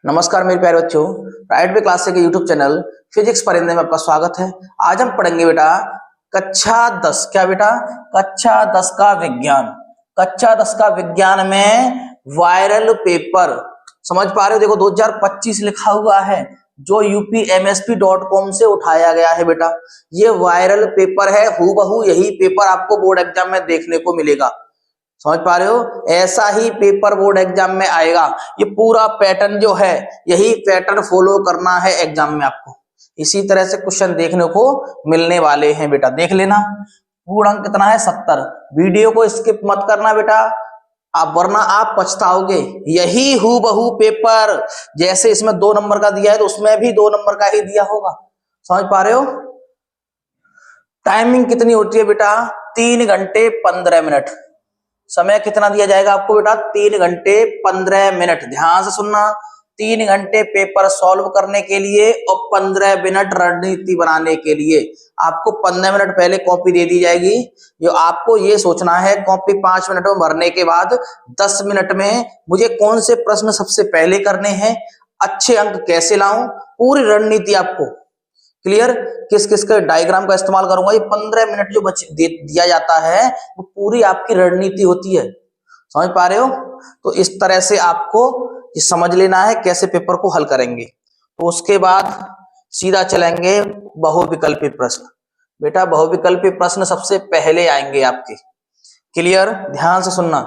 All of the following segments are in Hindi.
नमस्कार मेरे प्यारे बच्चों, राइट वे क्लास के यूट्यूब चैनल फिजिक्स परिंदे में आपका स्वागत है। आज हम पढ़ेंगे बेटा कक्षा 10। क्या बेटा? कक्षा 10 का विज्ञान। कक्षा 10 का विज्ञान में वायरल पेपर समझ पा रहे हो? देखो 2025 लिखा हुआ है, जो upmsp.com से उठाया गया है बेटा। ये वायरल पेपर है, हूबहू यही पेपर आपको बोर्ड एग्जाम में देखने को मिलेगा। समझ पा रहे हो? ऐसा ही पेपर बोर्ड एग्जाम में आएगा। ये पूरा पैटर्न जो है, यही पैटर्न फॉलो करना है एग्जाम में आपको। इसी तरह से क्वेश्चन देखने को मिलने वाले हैं बेटा, देख लेना। पूर्णांक कितना है? 70। वीडियो को स्किप मत करना बेटा, आप वरना आप पछताओगे। यही हूबहू पेपर जैसे इसमें 2 नंबर का दिया है तो उसमें भी 2 नंबर का ही दिया होगा। समझ पा रहे हो? टाइमिंग कितनी होती है बेटा? 3 घंटे 15 मिनट। समय कितना दिया जाएगा आपको बेटा? 3 घंटे 15 मिनट। ध्यान से सुनना, 3 घंटे पेपर सॉल्व करने के लिए और 15 मिनट रणनीति बनाने के लिए। आपको 15 मिनट पहले कॉपी दे दी जाएगी। जो आपको ये सोचना है कॉपी 5 मिनट में भरने के बाद 10 मिनट में मुझे कौन से प्रश्न सबसे पहले करने हैं, अच्छे अंक कैसे लाऊं, पूरी रणनीति आपको क्लियर। किस किस का डायग्राम का इस्तेमाल करूंगा, ये 15 मिनट जो दिया जाता है वो पूरी आपकी रणनीति होती है। समझ पा रहे हो? तो इस तरह से आपको ये समझ लेना है कैसे पेपर को हल करेंगे। तो उसके बाद सीधा चलेंगे बहुविकल्पी प्रश्न। बेटा बहुविकल्पी प्रश्न सबसे पहले आएंगे आपके, क्लियर। ध्यान से सुनना,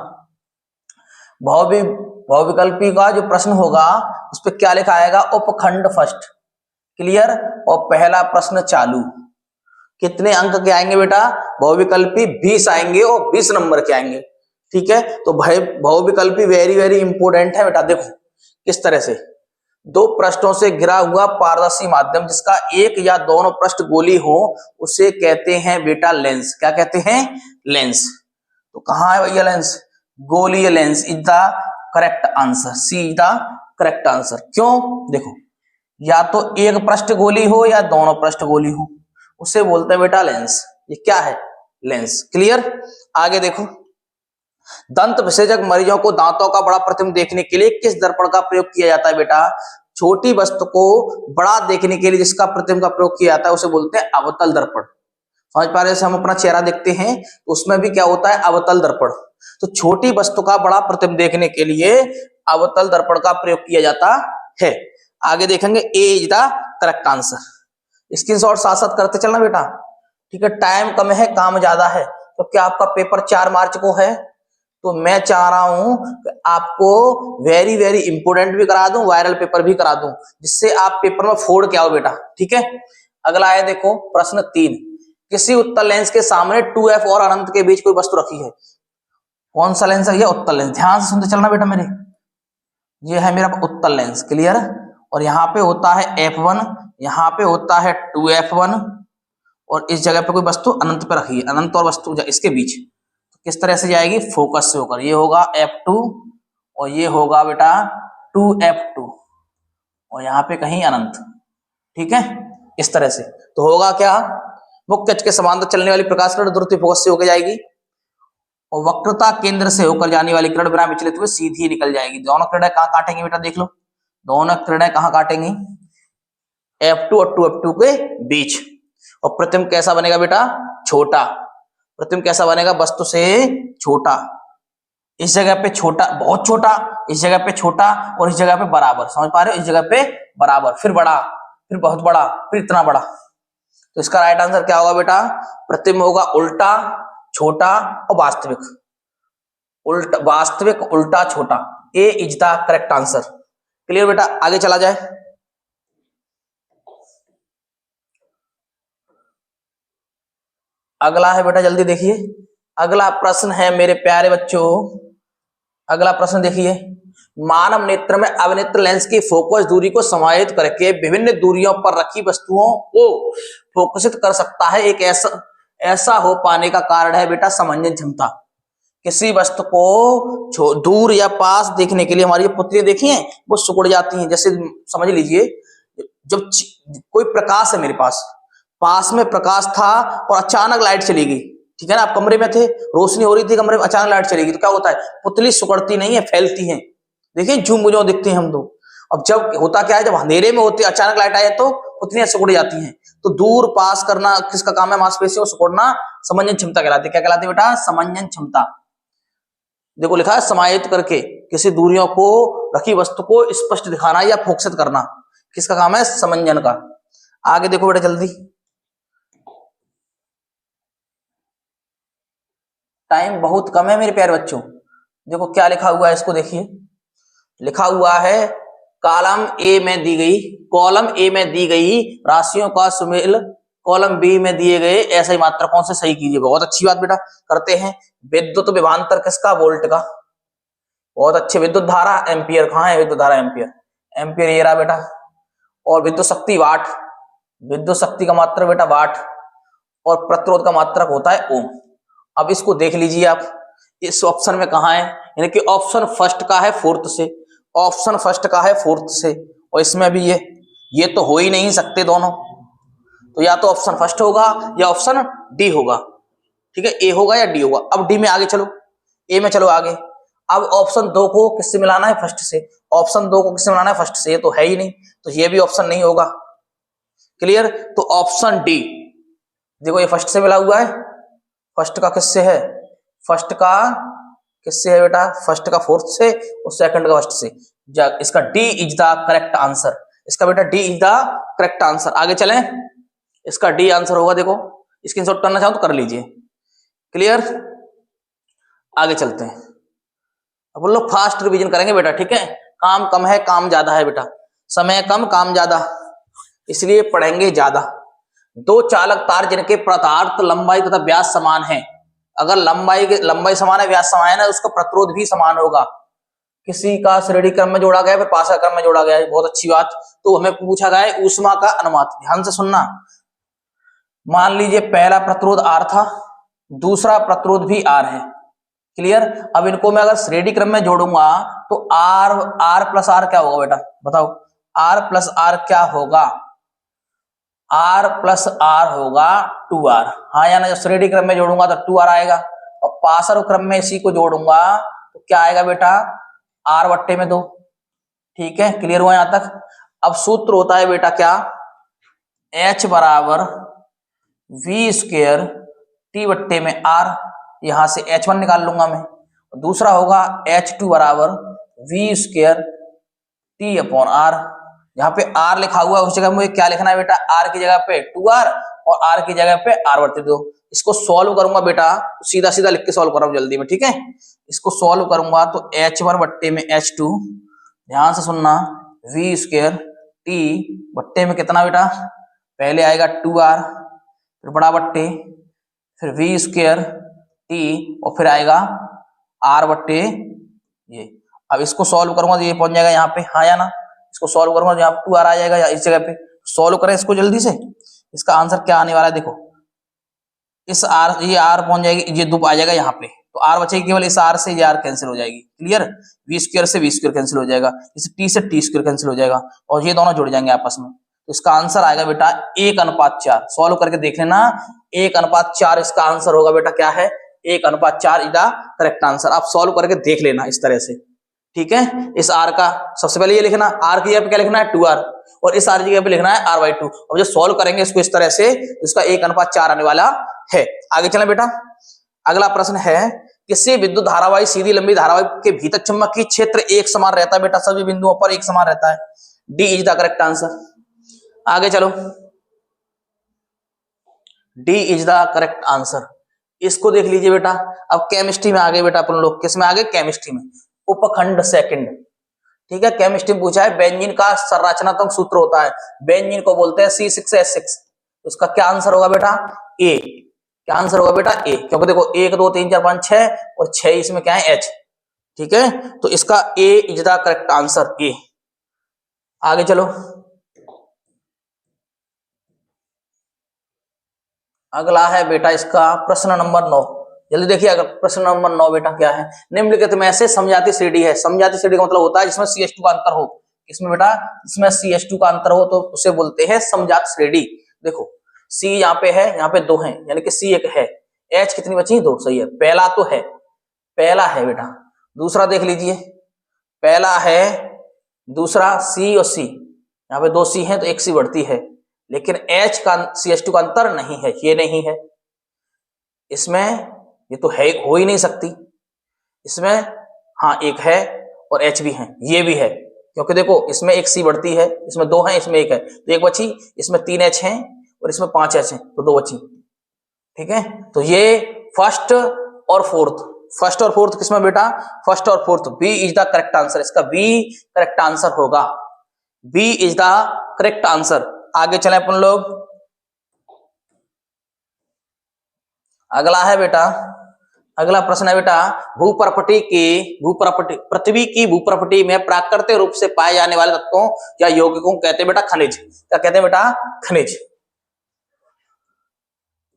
बहुविकल्पी का जो प्रश्न होगा उस पर क्या लिखा आएगा? उपखंड फर्स्ट, क्लियर। और पहला प्रश्न चालू। कितने अंक के आएंगे बेटा? बहुविकल्पी 20 आएंगे और 20 नंबर के आएंगे, ठीक है। तो भाई बहुविकल्पी वेरी वेरी इंपोर्टेंट है बेटा। देखो किस तरह से, 2 पृष्ठों से घिरा हुआ पारदर्शी माध्यम जिसका एक या दोनों पृष्ठ गोली हो उसे कहते हैं बेटा लेंस। क्या कहते हैं? लेंस। तो कहां है भैया लेंस? गोलीय lens is the correct answer. C is the correct answer. क्यों? देखो, या तो एक पृष्ठ गोली हो या दोनों पृष्ठ गोली हो, उसे बोलते हैं बेटा लेंस। ये क्या है? Lens, clear. आगे देखो, दंत विशेषज्ञ मरीजों को दांतों का बड़ा प्रतिबिंब देखने के लिए किस दर्पण का प्रयोग किया जाता है बेटा? छोटी वस्तु को बड़ा देखने के लिए जिसका प्रतिबिंब का प्रयोग किया जाता है उसे बोलते हैं अवतल दर्पण। समझ पा रहे हैं? हम अपना चेहरा देखते हैं तो उसमें भी क्या होता है? अवतल दर्पण। तो छोटी वस्तु का बड़ा प्रतिबिंब देखने के लिए अवतल दर्पण का प्रयोग किया जाता है। आगे देखेंगे, A is the correct answer. Screenshot साथ साथ करते चलना बेटा, ठीक है। टाइम कम है, काम ज्यादा है, तो क्या आपका पेपर 4 मार्च को है, तो मैं चाह रहा हूं कि आपको वेरी वेरी इंपोर्टेंट भी करा दूं, वायरल पेपर भी करा दूं, जिससे आप पेपर में फोड़ के आओ बेटा, ठीक है। अगला है देखो प्रश्न 3। किसी उत्तल लेंस के सामने 2f और अनंत के बीच कोई वस्तु रखी है। कौन सा लेंस है? ये उत्तल लेंस। ध्यान से सुनते चलना बेटा मेरे, ये है मेरा उत्तल लेंस, क्लियर। और यहाँ पे होता है f1, यहाँ पे होता है 2f1 और इस जगह पे कोई वस्तु अनंत पे रखी है, अनंत और वस्तु इसके बीच। तो किस तरह से जाएगी? फोकस से होकर। ये होगा f2 और ये होगा बेटा 2f2 और यहाँ पे कहीं अनंत, ठीक है, इस तरह से। तो होगा क्या? मुख्य अक्ष के समांतर चलने वाली प्रकाश किरण ध्रुव फोकस से होकर जाएगी और वक्रता केंद्र से होकर जाने वाली किरण बिना विचलित हुए सीधी निकल जाएगी। दोनों किरणें कहाँ काटेंगी बेटा? देख लो, दोनों किरणें कहाँ काटेंगी? F2 और 2F2 के बीच। और प्रतिबिंब कैसा बनेगा बेटा? छोटा। प्रतिबिंब कैसा बनेगा? वस्तु से छोटा। इस जगह पे छोटा, बहुत छोटा, इस जगह पे छोटा और इस जगह पे बराबर। समझ पा रहे हो? इस जगह पे बराबर, फिर बड़ा, फिर बहुत बड़ा, फिर इतना बड़ा। तो इसका राइट आंसर क्या होगा बेटा? प्रतिबिंब होगा उल्टा, छोटा और वास्तविक। उल्टा, वास्तविक, उल्टा, छोटा। A is the correct answer, clear बेटा। आगे चला जाए, अगला है बेटा, जल्दी देखिए। अगला प्रश्न है मेरे प्यारे बच्चों, अगला प्रश्न देखिए। मानव नेत्र में अवनेत्र लेंस की फोकस दूरी को समायोजित करके विभिन्न दूरियों पर रखी वस्तुओं को फोकसित कर सकता है। एक ऐसा हो पाने का कारण है बेटा समंजन क्षमता। किसी वस्तु को दूर या पास देखने के लिए हमारी पुतलियां देखी हैं, वो सिकुड़ जाती हैं। जैसे समझ लीजिए, जब कोई प्रकाश है मेरे पास में प्रकाश था और अचानक लाइट चली गई, ठीक है ना, आप कमरे में थे, रोशनी हो रही थी कमरे में, अचानक लाइट चली गई, तो क्या होता है? पुतली सिकुड़ती नहीं है, फैलती है। देखिए झूम बुझाऊ दिखते हैं हम दो। अब जब होता क्या है, जब अंधेरे में होती है अचानक लाइट आए तो उतनी सिकुड़ जाती हैं, तो दूर पास करना किसका काम है, मांसपेशियों को सिकुड़ना समंजन क्षमता कहलाती है। क्या कहलाती है बेटा, समंजन क्षमता। देखो लिखा है समाहित करके किसी दूरियों को रखी वस्तु को स्पष्ट दिखाना या फोकसित करना, किसका काम है, समंजन का। आगे देखो बेटा जल्दी, टाइम बहुत कम है मेरे प्यारे बच्चों। देखो क्या लिखा हुआ है, इसको देखिए, लिखा हुआ है कॉलम ए में दी गई, कॉलम ए में दी गई राशियों का सुमेल कॉलम बी में दिए गए ऐसे ही मात्रकों से सही कीजिए। बहुत अच्छी बात बेटा, करते हैं। विद्युत विभवांतर किसका, वोल्ट का। बहुत अच्छे। विद्युत धारा एम्पियर, कहाँ है विद्युत धारा, एम्पियर, एम्पियर ये रहा बेटा। और विद्युत शक्ति वाट, विद्युत शक्ति का मात्रक बेटा वाट, और प्रतिरोध का मात्रक होता है ओम। अब इसको देख लीजिए आप, इस ऑप्शन में कहा है, यानी कि ऑप्शन फर्स्ट का है फोर्थ से, ऑप्शन फर्स्ट का है फोर्थ से, और इसमें भी ये तो हो ही नहीं सकते दोनों, तो या तो ऑप्शन फर्स्ट होगा या ऑप्शन डी होगा। ठीक है, ए होगा या डी होगा। अब डी में आगे चलो, ए में चलो आगे। अब ऑप्शन दो को किससे मिलाना है, फर्स्ट से। ऑप्शन दो को किससे मिलाना है, फर्स्ट से। ये तो है ही नहीं, तो ये भी ऑप्शन नहीं होगा। क्लियर, तो ऑप्शन डी। देखो ये फर्स्ट से मिला हुआ है, फर्स्ट का किससे है, फर्स्ट का किससे है बेटा, फर्स्ट का फोर्थ से और सेकंड का फर्स्ट से। इसका D is the correct answer, इसका बेटा D is the correct answer. आगे चलें, इसका डी आंसर होगा। देखो स्क्रीनशॉट करना चाहो तो कर लीजिए। क्लियर, आगे चलते हैं। अब लोग फास्ट रिवीजन करेंगे बेटा, ठीक है। काम कम है काम ज्यादा है बेटा, समय कम काम ज्यादा, इसलिए पढ़ेंगे ज्यादा। दो चालक तार जिनके पदार्थ लंबाई तथा व्यास समान है, अगर लंबाई समान है, व्यास समान है ना, उसका प्रतिरोध भी समान होगा। किसी का श्रेणी क्रम में जोड़ा गया है, फिर पासा क्रम में जोड़ा गया है, बहुत अच्छी बात। तो हमें पूछा गया है ऊष्मा का अनुपात, ध्यान से सुनना। मान लीजिए पहला प्रतिरोध आर था, दूसरा प्रतिरोध भी आर है। क्लियर, अब इनको मैं अगर श्रेणी क्रम में जोड़ूंगा तो आर प्लस आर क्या होगा बेटा, बताओ। आर प्लस आर क्या होगा, आर प्लस आर होगा 2r। हाँ या ना, जब श्रेणी क्रम में जोड़ूंगा तो 2r आएगा, और पार्श्व क्रम में इसी को जोड़ूंगा तो क्या आएगा बेटा, r बट्टे में 2। ठीक है, क्लियर हुआ यहां तक। अब सूत्र होता है बेटा क्या, h बराबर v स्क्वायर t बट्टे में r, यहां से h1 निकाल लूंगा मैं। दूसरा होगा h2 बराबर v square t upon r। यहाँ पे r लिखा हुआ है उस जगह मुझे क्या लिखना है बेटा, r की जगह पे 2r और r की जगह पे r बट्टे 2। इसको सॉल्व करूंगा बेटा, तो सीधा सीधा लिख के सॉल्व कर रहा हूं जल्दी में, ठीक है। इसको सॉल्व करूंगा तो h1 बट्टे में h2, ध्यान से सुनना, v स्क्वायर t बट्टे में कितना बेटा, पहले आएगा 2r, फिर बड़ा बट्टे, फिर v स्क्वायर t, और फिर आएगा r बट्टे ये। अब इसको सॉल्व करूंगा तो ये पहुंच जाएगा यहाँ पे, हाँ या ना। इसको सॉल्व करूंगा तो यहाँ पे 2r आ जाएगा, या इस जगह पे सॉल्व करें इसको जल्दी से। इसका आंसर क्या आने वाला है, देखो इस r, ये r पहुंच जाएगी, ये 2 आ जाएगा यहाँ पे, तो r बचेगी केवल, इस r से ये r कैंसिल हो जाएगी। क्लियर, v स्क्वायर से v स्क्वायर कैंसिल हो जाएगा, इस t से t स्क्वायर कैंसिल हो जाएगा, और ये दोनों जुड़ जाएंगे आपस में। तो इसका आंसर आएगा बेटा 1:4। सॉल्व करके देख लेना, 1:4 इसका आंसर होगा बेटा। क्या है, 1:4 इज द करेक्ट आंसर। आप सॉल्व करके देख लेना इस तरह से, ठीक है। इस r का सबसे पहले ये लिखना, r की जगह पे क्या लिखना है 2r, और इस r की जगह पे लिखना है r/2। अब जब सॉल्व करेंगे इसको इस तरह से, तो इसका 1:4 आने वाला है। आगे चलें बेटा, अगला प्रश्न है, किसी विद्युत धारावाही सीधी लंबी धारावाही के भीतर चुंबकीय क्षेत्र एक समान रहता है बेटा, सभी बिंदुओं पर एक समान रहता है। D is the correct answer. आगे चलो, D is the correct answer. इसको देख लीजिए बेटा। अब केमिस्ट्री में आ गए बेटा अपन लोग, किसमें आ गए, केमिस्ट्री में। उपखंड सेकंड, ठीक है। केमिस्ट्री में पूछा है बेंजीन का संरचनात्मक सूत्र होता है, बेंजीन को बोलते हैं C6H6। उसका क्या आंसर होगा बेटा, ए। क्या आंसर होगा बेटा, ए, क्योंकि देखो 1 2 3 4 5 6 और 6 इसमें क्या है, H। ठीक है, तो इसका ए इज द करेक्ट आंसर, ए। आगे चलो, अगला है बेटा इसका प्रश्न नंबर 9। जल्दी देखिए, अगर प्रश्न नंबर 9 बेटा क्या है, निम्नलिखित में से समजातीय श्रेणी है। समजातीय श्रेणी का मतलब होता है जिसमें CH2 का अंतर हो। इसमें बेटा, इसमें CH2 का अंतर हो तो उसे बोलते हैं समजात श्रेणी। देखो C यहाँ पे है, यहाँ पे 2 है, यानी कि C 1 है, H कितनी बची, 2, सही है। पहला तो है, पहला है बेटा। दूसरा देख लीजिए, पहला है दूसरा सी और सी, यहाँ पे दो सी हैं तो एक सी बढ़ती है, लेकिन H का CH2 का अंतर नहीं है, ये नहीं है इसमें, ये तो है हो ही नहीं सकती इसमें। हाँ एक है और H भी है, ये भी है, क्योंकि देखो इसमें एक सी बढ़ती है, इसमें दो है, इसमें एक है, तो एक बची, इसमें 3 H हैं और इसमें 5 H हैं, तो दो बची। ठीक है, तो ये फर्स्ट और फोर्थ, फर्स्ट और फोर्थ किसमें बेटा, फर्स्ट और fourth, B is the correct answer, इसका बी करेक्ट आंसर होगा, B is the correct answer. आगे चले अपन लोग, अगला है बेटा, अगला प्रश्न है बेटा, पृथ्वी की भूप्रपटी में प्राकृतिक रूप से पाए जाने वाले तत्वों या यौगिकों कहते हैं बेटा खनिज। क्या कहते हैं बेटा, खनिज।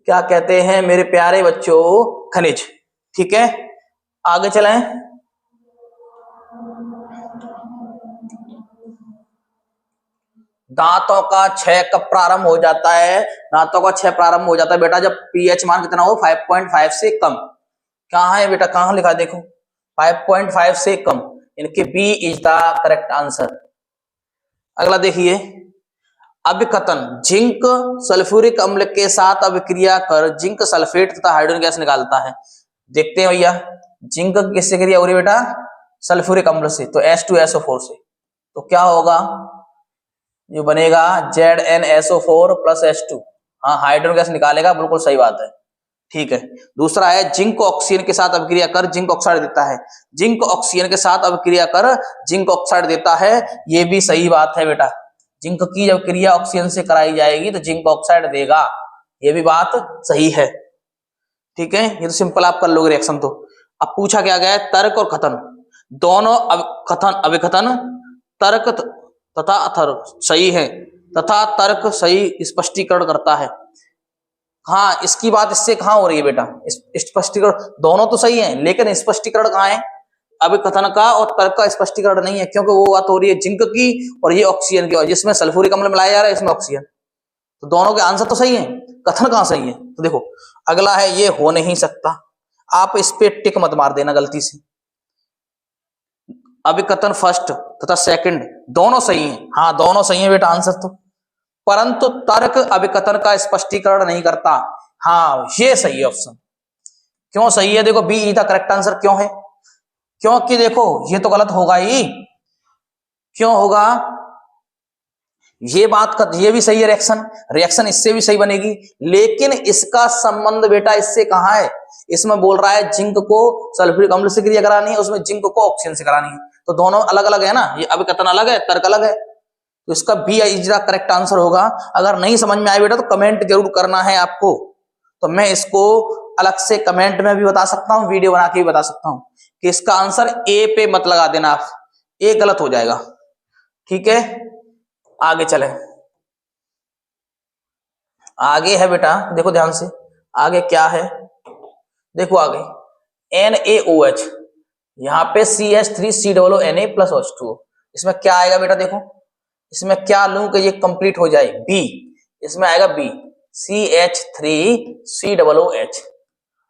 क्या कहते हैं मेरे प्यारे बच्चों, खनिज। ठीक है, आगे चलें। दांतों का क्षय कब प्रारंभ हो जाता है, दांतों का क्षय प्रारंभ हो जाता है बेटा जब पीएच मान कितना हो, 5.5 से कम। कहां है बेटा, कहां लिखा है देखो, 5.5 से कम, इनके B is the correct answer. अगला देखिए, अभिकथन, जिंक सल्फ्यूरिक अम्ल के साथ अभिक्रिया कर जिंक सल्फेट तथा हाइड्रोजन गैस निकालता है। देखते हैं भैया, जिंक किससे क्रिया हो रही है बेटा, सल्फ्यूरिक अम्ल से, तो H2SO4 से, तो क्या होगा, ये बनेगा ZnSO4 प्लस H2। हाँ हाइड्रोजन गैस निकालेगा, बिल्कुल सही बात है। ठीक है, दूसरा है जिंक ऑक्सीजन के साथ अभिक्रिया कर जिंक ऑक्साइड देता है, जिंक ऑक्सीजन के साथ अभिक्रिया कर जिंक ऑक्साइड देता है, ये भी सही बात है बेटा, जिंक की जब क्रिया ऑक्सीजन से कराई जाएगी तो जिंक ऑक्साइड देगा, ये भी बात सही है। ठीक है, ये तो सिंपल आप कर लोगे रिएक्शन। तो अब पूछा क्या गया है, तर्क और कथन दोनों, कथन अभिकथन तर्क तथा अथर्क सही है, तथा तर्क सही स्पष्टीकरण करता है। हाँ इसकी बात इससे कहां हो रही है बेटा, स्पष्टीकरण दोनों तो सही है, लेकिन स्पष्टीकरण कहां है, अभिकथन का और तर्क का स्पष्टीकरण नहीं है, क्योंकि वो बात हो रही है जिंक की और ये ऑक्सीजन की, और जिसमें सल्फ्यूरिक अम्ल मिलाया जा रहा है इसमें ऑक्सीजन, तो दोनों के आंसर तो सही है, कथन कहां सही है। तो देखो अगला है, ये हो नहीं सकता, आप इस पे टिक मत मार देना गलती से। अभिकथन फर्स्ट तथा सेकंड दोनों सही हैं, हाँ दोनों सही है बेटा आंसर तो, परंतु तर्क अभिकथन का स्पष्टीकरण नहीं करता, हाँ ये सही है ऑप्शन। क्यों सही है, देखो B is the correct answer क्यों है, क्योंकि देखो ये तो गलत होगा ही, क्यों होगा, ये बात का ये भी सही है, रिएक्शन इससे भी सही बनेगी, लेकिन इसका संबंध बेटा इससे कहां है, इसमें बोल रहा है जिंक को सल्फ्यूरिक अम्ल से क्रिया करानी है, उसमें जिंक को ऑक्सीजन से करानी है, तो दोनों अलग अलग है ना, ये अभिकथन अलग है तर्क अलग है, तो इसका B is the correct answer होगा। अगर नहीं समझ में आए बेटा तो कमेंट जरूर करना है आपको, तो मैं इसको अलग से कमेंट में भी बता सकता हूं, वीडियो बना के भी बता सकता हूं कि इसका आंसर ए पे मत लगा देना आप, ए गलत हो जाएगा। ठीक है, आगे चले, आगे है बेटा देखो ध्यान से, आगे क्या है देखो, आगे NaOH, यहाँ पे CH3COONA प्लस H2O, इसमें क्या आएगा बेटा, देखो इसमें क्या लूं कि ये कंप्लीट हो जाए, बी, इसमें आएगा बी CH3COOH।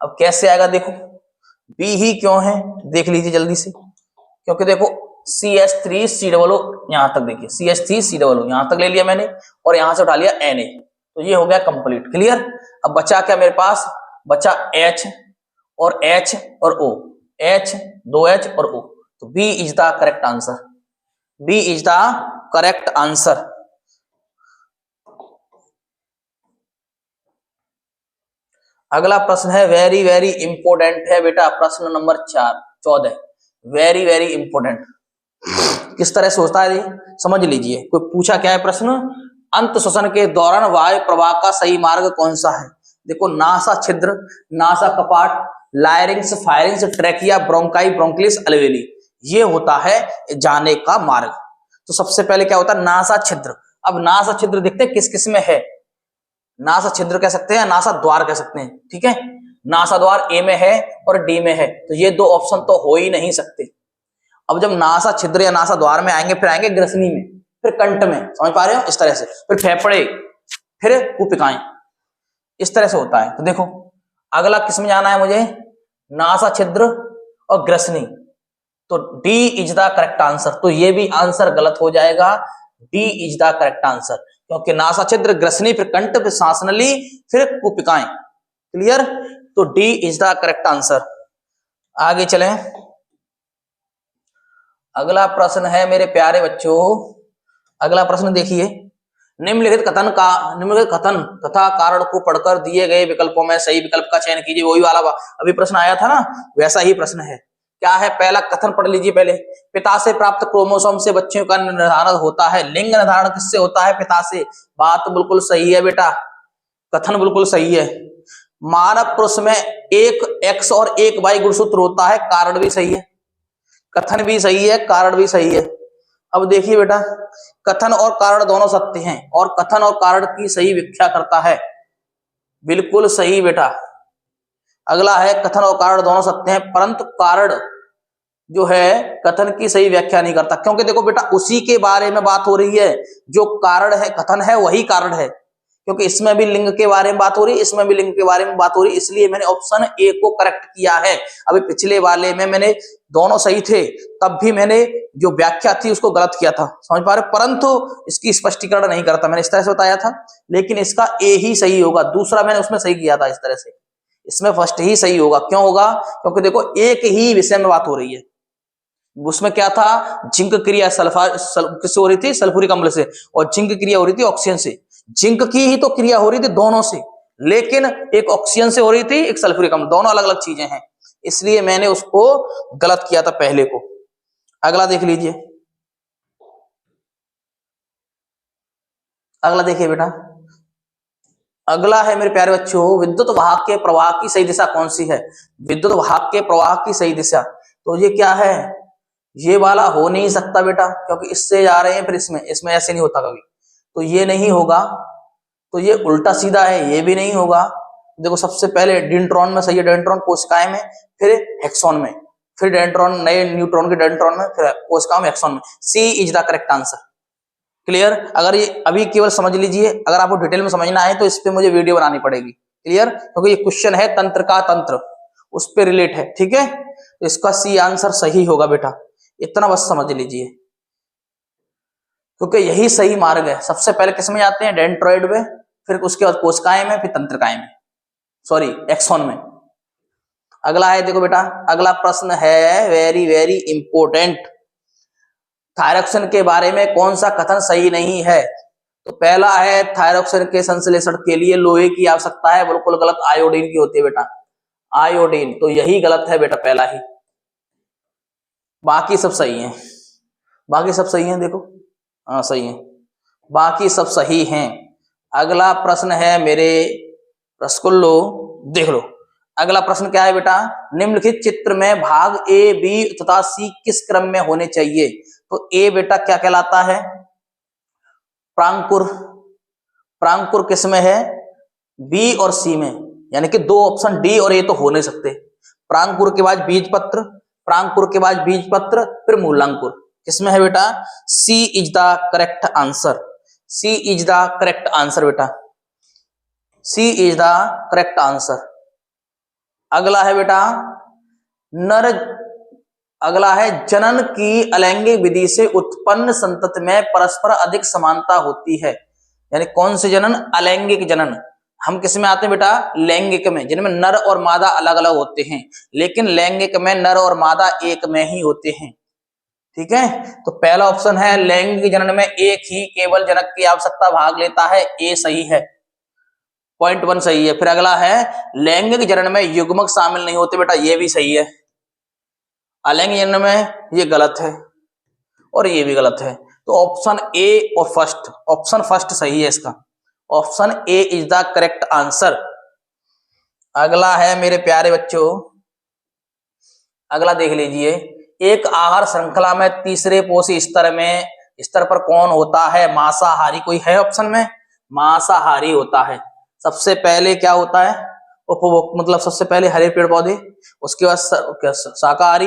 अब कैसे आएगा देखो, बी ही क्यों है देख लीजिए जल्दी से, क्योंकि देखो CH3COO यहां तक देखिए, CH3COO यहां तक ले लिया मैंने और यहां से उठा लिया Na, तो ये हो गया कंप्लीट, क्लियर। अब बचा क्या मेरे पास, बचा H और H और O, H 2H और O, तो B is the correct answer, B is the correct answer. अगला प्रश्न है वेरी वेरी इंपोर्टेंट है बेटा, प्रश्न नंबर 14, वेरी वेरी इंपोर्टेंट। किस तरह से होता है ये समझ लीजिए, कोई पूछा क्या है प्रश्न, अंत श्वसन के दौरान वायु प्रवाह का सही मार्ग कौन सा है। देखो नासा छिद्र, नासा कपाट, larynx, pharynx, trachea, bronchi, bronchioles, alveoli, ये होता है जाने का मार्ग। तो सबसे पहले क्या होता है, नासा छिद्र। अब नासा छिद्र देखते हैं किस किस में है, नासा छिद्र कह सकते हैं, नासा द्वार कह सकते हैं। ठीक है, नासा द्वार ए में है और डी में है, तो ये दो ऑप्शन तो हो ही नहीं सकते। अब जब नासा छिद्र या नासा द्वार में आएंगे, फिर आएंगे ग्रसनी में, फिर कंठ में, समझ पा रहे हो, इस तरह से, फिर फेफड़े, फिर कुपिकाएं, इस तरह से होता है। तो देखो अगला किस में जाना है मुझे, नासा छिद्र और ग्रसनी, तो D is the correct answer. तो ये भी आंसर गलत हो जाएगा, D is the correct answer, क्योंकि नासा छिद्र, ग्रसनी, फिर कंठ, फिर सांसनली, फिर कुपिकाएं। क्लियर? तो D is the correct answer. आगे चलें, अगला प्रश्न है मेरे प्यारे बच्चों, अगला प्रश्न देखिए, निम्नलिखित कथन तथा कारण को पढ़कर दिए गए विकल्पों में सही विकल्प का चयन कीजिए। वही वाला अभी प्रश्न आया था ना, वैसा ही प्रश्न है। क्या है? पहला कथन पढ़ लीजिए पहले। पिता से प्राप्त क्रोमोसोम से बच्चों का निर्धारण होता है। लिंग निर्धारण किससे होता है? पिता से। बात बिल्कुल सही है बेटा, कथन बिल्कुल सही है। मानव पुरुष में एक एक्स और एक वाई गुणसूत्र होता है, कारण भी सही है, कथन भी सही है, कारण भी सही है। अब देखिए बेटा, कथन और कारण दोनों सत्य हैं और कथन और कारण की सही व्याख्या करता है, बिल्कुल सही बेटा। अगला है, कथन और कारण दोनों सत्य हैं परंतु कारण जो है कथन की सही व्याख्या नहीं करता। क्योंकि देखो बेटा, उसी के बारे में बात हो रही है, जो कारण है, कथन है वही कारण है, क्योंकि इसमें भी लिंग के बारे में बात हो रही है, इसमें भी लिंग के बारे में बात हो रही है, इसलिए मैंने ऑप्शन ए को करेक्ट किया है। अभी पिछले वाले में मैंने दोनों सही थे, तब भी मैंने जो व्याख्या थी उसको गलत किया था, समझ पा रहे? परंतु इसकी स्पष्टीकरण नहीं करता, मैंने इस तरह से बताया था, लेकिन इसका ए ही सही होगा। दूसरा मैंने उसमें सही किया था इस तरह से, इसमें फर्स्ट ही सही होगा। क्यों होगा? क्योंकि देखो एक ही विषय में बात हो रही है। उसमें क्या था? जिंक क्रिया किससे हो रही थी? सल्फ्यूरिक अम्ल से, और जिंक क्रिया हो रही थी ऑक्सीजन से। जिंक की ही तो क्रिया हो रही थी दोनों से, लेकिन एक ऑक्सीजन से हो रही थी, एक सल्फ्यूरिक अम्ल, दोनों अलग अलग चीजें हैं, इसलिए मैंने उसको गलत किया था पहले को। अगला देख लीजिए, अगला देखिए बेटा, अगला है मेरे प्यारे बच्चों, विद्युत वाहक के प्रवाह की सही दिशा कौन सी है? विद्युत वाहक के प्रवाह की सही दिशा, तो ये क्या है? ये वाला हो नहीं सकता बेटा, क्योंकि इससे जा रहे हैं, फिर इसमें ऐसे नहीं होता कभी, तो ये नहीं होगा। तो ये उल्टा सीधा है, ये भी नहीं होगा। देखो सबसे पहले डेंड्रॉन में सही है, डेंड्रॉन कोशिकाएं में, फिर हेक्सॉन में, फिर डेंड्रॉन नए न्यूट्रॉन के डेंड्रॉन में, फिर कोशिकाओं में, हेक्सॉन में। C is the correct answer. Clear? अगर ये अभी केवल समझ लीजिए, अगर आपको डिटेल में समझना है तो इस पे मुझे वीडियो बनानी पड़ेगी। क्लियर? क्योंकि ये क्वेश्चन है तंत्र का तंत्र, उस पे रिलेट है, ठीक है? तो इसका सी आंसर सही होगा बेटा, इतना बस समझ लीजिए, क्योंकि यही सही मार्ग है। सबसे पहले किस में जाते हैं? डेंड्रॉइड में, फिर उसके बाद कोशिकाएं में, फिर तंत्रिकाएं में, सॉरी एक्सॉन में। अगला है, देखो बेटा, अगला प्रश्न है वेरी वेरी इंपोर्टेंट, थायरॉक्सिन के बारे में कौन सा कथन सही नहीं है? तो पहला है, थायरॉक्सिन के संश्लेषण के लिए लोहे की आवश्यकता है, बिल्कुल गलत, आयोडीन की होती है बेटा, आयोडीन, तो यही गलत है बेटा, पहला ही। बाकी सब सही है, बाकी सब सही है, देखो, हाँ सही है, बाकी सब सही हैं। अगला प्रश्न है मेरे रसगुल्लो, देख लो, अगला प्रश्न क्या है बेटा? निम्नलिखित चित्र में भाग ए, बी तथा सी किस क्रम में होने चाहिए? तो ए बेटा क्या कहलाता है? प्रांकुर, प्रांकुर किस में है? बी और सी में, यानी कि दो ऑप्शन डी और ए तो हो नहीं सकते। प्रांकुर के बाद बीजपत्र, प्रांकुर के बाद बीजपत्र, फिर मूलांकुर, किसमें है बेटा? C is the correct answer, C is the correct answer बेटा, C is the correct answer. अगला है बेटा नर, अगला है जनन की अलैंगिक विधि से उत्पन्न संतति में परस्पर अधिक समानता होती है, यानी कौन से जनन? अलैंगिक जनन। हम किस में आते हैं बेटा? लैंगिक में, जिनमें नर और मादा अलग अलग होते हैं, लेकिन लैंगिक में नर और मादा एक में ही होते हैं, ठीक है? तो पहला ऑप्शन है लैंगिक जनन में एक ही केवल जनक की आवश्यकता भाग लेता है, ए सही है, पॉइंट 1 सही है। फिर अगला है लैंगिक जनन में युग्मक शामिल नहीं होते बेटा, ये भी सही है। अलैंगिक जनन में ये गलत है और ये भी गलत है, तो ऑप्शन ए और फर्स्ट, ऑप्शन फर्स्ट सही है इसका, option A is the correct answer. अगला है मेरे प्यारे बच्चों, अगला देख लीजिए, एक आहार श्रृंखला में तीसरे पोषी स्तर पर कौन होता है? मांसाहारी कोई है ऑप्शन में? मांसाहारी होता है। सबसे पहले क्या होता है? उपभोग, मतलब सबसे पहले हरे पेड़ पौधे, उसके बाद शाकाहारी,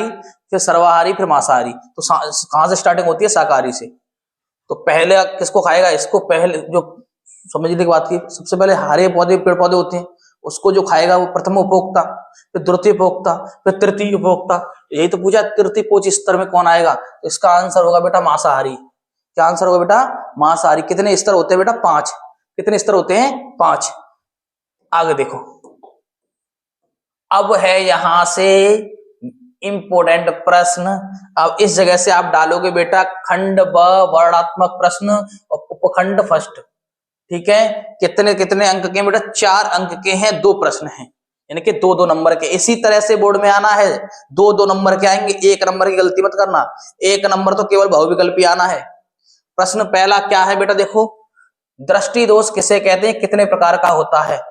फिर सर्वाहारी, फिर मांसाहारी। तो कहां से स्टार्टिंग होती है? शाकाहारी से। तो पहले किसको खाएगा? इसको पहले, जो समझने की बात की, सबसे पहले हरे पौधे, पेड़ पौधे होते हैं, उसको जो खाएगा वो प्रथम उपभोक्ता, फिर द्वितीय उपभोक्ता, फिर तृतीय उपभोक्ता। यही तो पूछा तृतीय पोष स्तर में कौन आएगा, तो इसका आंसर होगा बेटा मांसाहारी। क्या आंसर होगा बेटा, मांसाहारी। कितने स्तर होते हैं बेटा, 5। कितने स्तर होते हैं, 5। आगे देखो, अब है यहां से इंपोर्टेंट प्रश्न। अब इस जगह से आप डालोगे बेटा खंड ब वर्णात्मक प्रश्न और उपखंड फर्स्ट। ठीक है, कितने कितने अंक के बेटा, 4 अंक के हैं, 2 प्रश्न हैं, यानी कि 2-2 नंबर के। इसी तरह से बोर्ड में आना है, 2-2 नंबर के आएंगे, 1 नंबर की गलती मत करना। 1 नंबर तो केवल बहुविकल्पी आना है। प्रश्न पहला क्या है बेटा, देखो, दृष्टि दोष किसे कहते हैं, कितने प्रकार का होता है।